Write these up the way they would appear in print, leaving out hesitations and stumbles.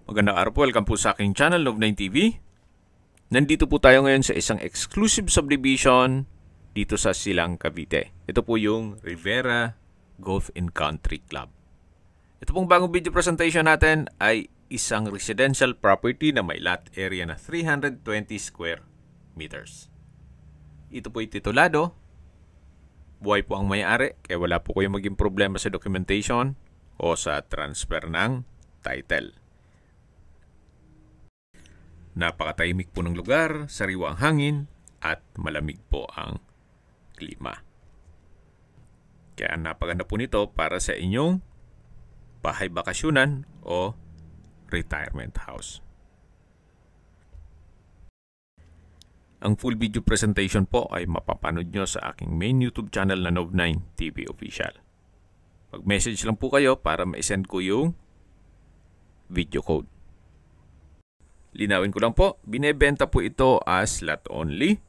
Magandang araw po, welcome po sa aking channel, Love9 TV. Nandito po tayo ngayon sa isang exclusive subdivision dito sa Silang, Cavite. Ito po yung Rivera Golf and Country Club. Ito pong bagong video presentation natin ay isang residential property na may lot area na 320 square meters. Ito po ay titulado. Buhay po ang may-ari, kaya wala po kayong maging problema sa documentation o sa transfer ng title. Napakatahimik po ng lugar, sariwa ang hangin, at malamig po ang klima. Kaya napaganda po nito para sa inyong bahay bakasyunan o retirement house. Ang full video presentation po ay mapapanood nyo sa aking main YouTube channel na Love9 TV Official. Mag-message lang po kayo para ma-send ko yung video code. Linawin ko lang po, binebenta po ito as lot only.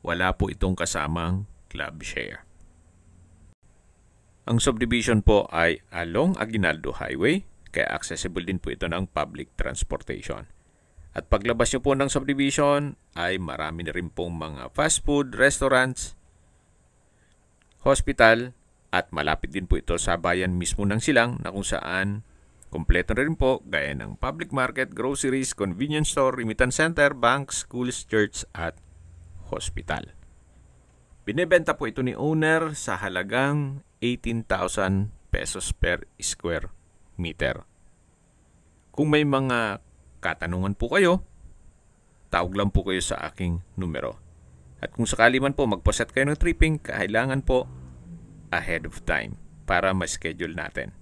Wala po itong kasamang club share. Ang subdivision po ay along Aguinaldo Highway, kaya accessible din po ito ng public transportation. At paglabas nyo po ng subdivision ay marami na rin pong mga fast food, restaurants, hospital, at malapit din po ito sa bayan mismo ng Silang na kung saan kompleto na rin po gaya ng public market, groceries, convenience store, remittance center, banks, schools, church at hospital. Binebenta po ito ni owner sa halagang 18,000 pesos per square meter. Kung may mga katanungan po kayo, tawag lang po kayo sa aking numero. At kung sakali man po magpaset kayo ng tripping, kailangan po ahead of time para ma-schedule natin.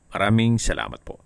Maraming salamat po.